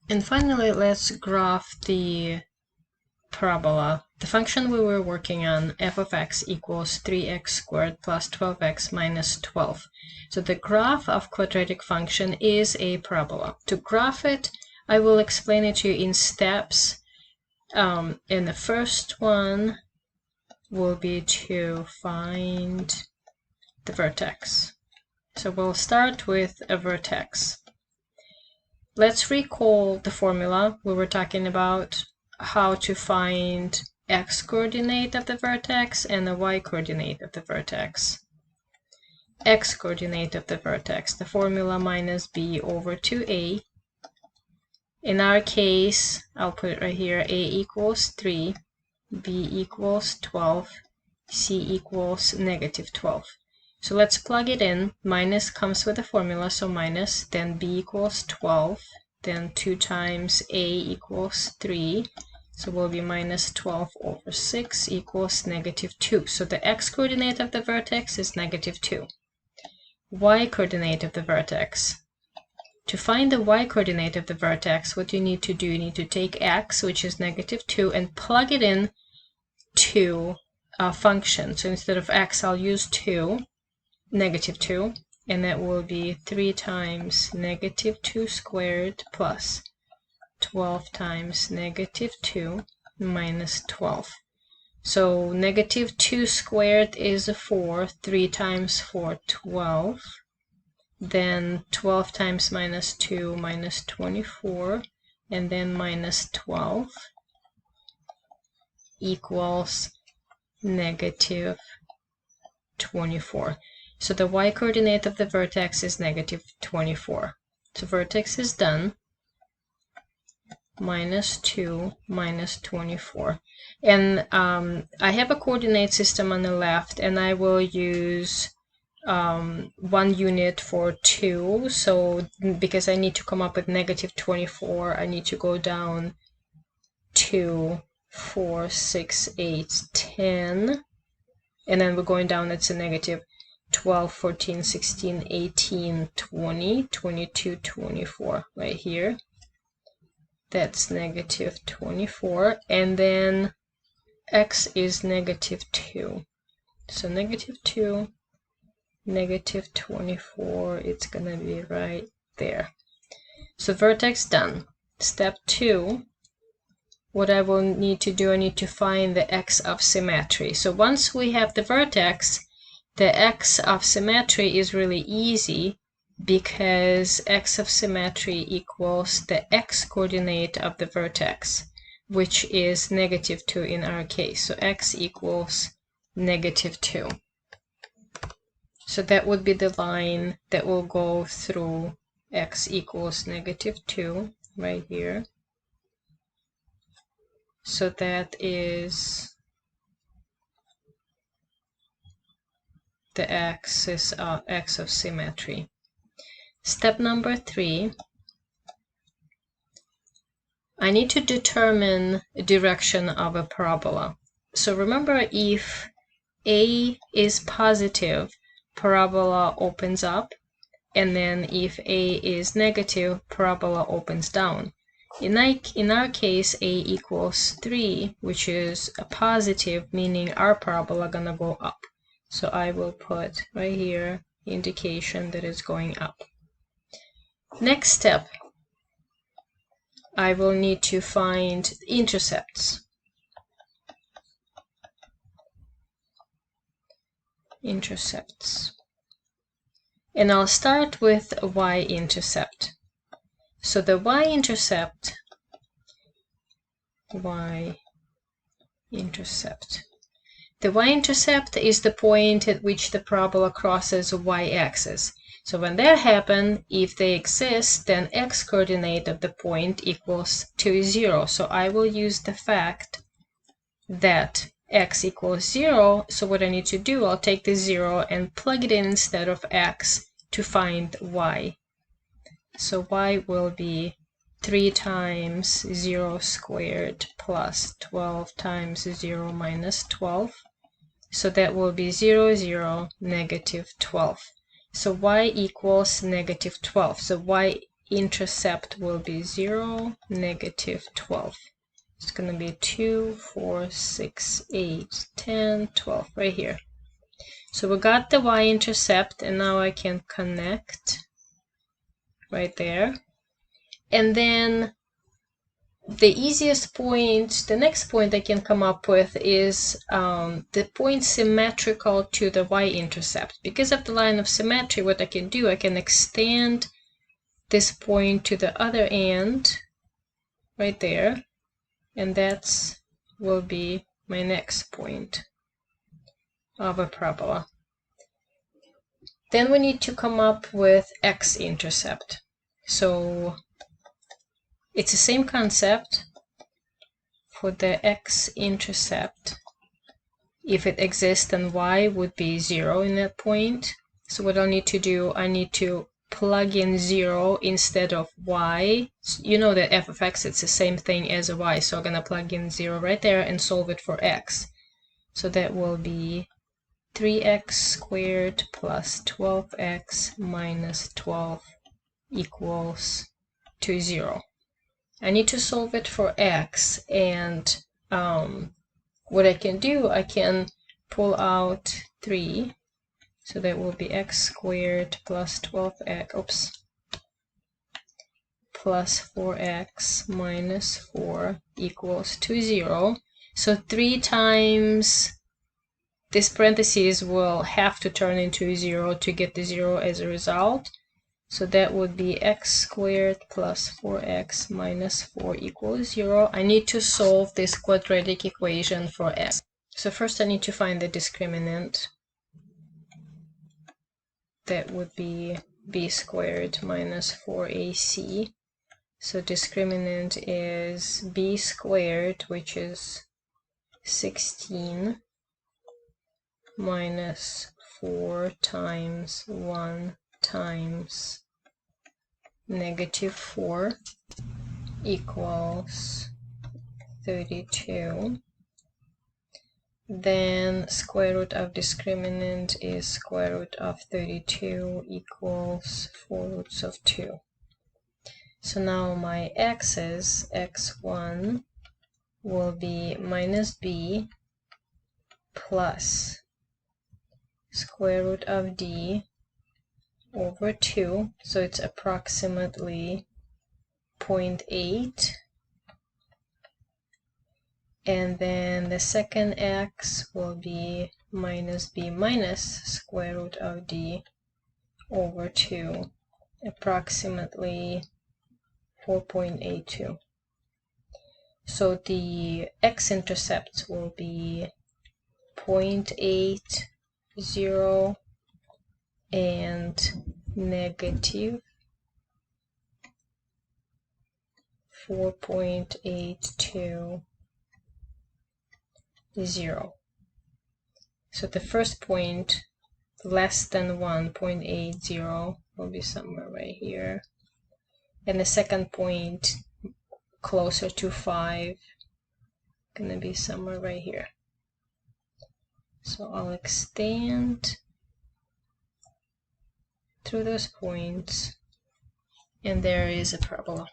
And finally, let's graph the parabola. The function we were working on, f of x equals 3x squared plus 12x minus 12. So the graph of quadratic function is a parabola. To graph it, I will explain it to you in steps. And the first one will be to find the vertex. So we'll start with a vertex. Let's recall the formula we were talking about, how to find x coordinate of the vertex and the y coordinate of the vertex. X coordinate of the vertex, the formula minus b over 2a. In our case, I'll put it right here, a equals 3, b equals 12, c equals negative 12. So let's plug it in. Minus comes with the formula, so minus, then b equals 12, then 2 times a equals 3, so will be minus 12 over 6 equals negative 2. So the x coordinate of the vertex is negative 2. Y coordinate of the vertex. To find the y coordinate of the vertex, what you need to do, you need to take x, which is negative 2, and plug it in to a function. So instead of x, I'll use 2, negative 2, and that will be 3 times negative 2 squared plus 12 times negative 2 minus 12. So negative 2 squared is 4, 3 times 4, 12. Then 12 times minus 2 minus 24, and then minus 12 equals negative 24. So the y coordinate of the vertex is negative 24. So vertex is done. Minus 2 minus 24. And I have a coordinate system on the left, and I will use 1 unit for 2. So because I need to come up with negative 24, I need to go down 2, 4, 6, 8, 10. And then we're going down, it's a negative 12, 14, 16, 18, 20, 22, 24 right here. That's negative 24. And then x is negative 2. So negative 2, negative 24, it's going to be right there. So vertex done. Step 2, what I will need to do, I need to find the x of symmetry. So once we have the vertex, the x of symmetry is really easy because x of symmetry equals the x coordinate of the vertex, which is negative 2 in our case. So x equals negative 2. So that would be the line that will go through x equals negative 2 right here. So that is the axis of x of symmetry. Step number 3, I need to determine the direction of a parabola. So remember, if a is positive, parabola opens up, and then if a is negative, parabola opens down. In our case, a equals 3, which is a positive, meaning our parabola gonna go up. So I will put right here indication that it's going up. Next step, I will need to find intercepts. And I'll start with a y-intercept. So the y-intercept, the y-intercept is the point at which the parabola crosses a y-axis. So when that happens, if they exist, then x coordinate of the point equals to 0. So I will use the fact that x equals 0. So what I need to do, I'll take the 0 and plug it in instead of x to find y. So y will be 3 times 0 squared plus 12 times 0 minus 12. So that will be 0, 0, negative 12. So y equals negative 12. So y intercept will be 0, negative 12. It's going to be 2, 4, 6, 8, 10, 12 right here. So we got the y-intercept, and now I can connect right there. And then the easiest point, the next point I can come up with is the point symmetrical to the y-intercept. Because of the line of symmetry, what I can do, I can extend this point to the other end right there, and that will be my next point of a parabola. Then we need to come up with x-intercept. So it's the same concept for the x-intercept. If it exists, then y would be 0 in that point. So what I'll need to do, I need to plug in 0 instead of y. You know that f of x, it's the same thing as a y, so I'm going to plug in 0 right there and solve it for x. So that will be 3x squared plus 12x minus 12 equals to 0. I need to solve it for x, and what I can do, I can pull out 3, so that will be x squared plus 12x, plus 4x minus 4 equals to 0. So 3 times this parentheses will have to turn into 0 to get the 0 as a result. So that would be x squared plus 4x minus 4 equals 0. I need to solve this quadratic equation for x. So first I need to find the discriminant. That would be b squared minus 4ac. So discriminant is b squared, which is 16, minus 4 times 1 times negative 4 equals 32. Then square root of discriminant is square root of 32 equals 4 roots of 2. So now my x's, x1 will be minus b plus square root of d over 2, so it's approximately 0.8. And then the second x will be minus b minus square root of d over 2, approximately 4.82. So the x-intercept will be 0.80 and negative 4.820. So the first point, less than 1.80, will be somewhere right here. And the second point, closer to 5, gonna be somewhere right here. So I'll extend through those points, and there is a parabola.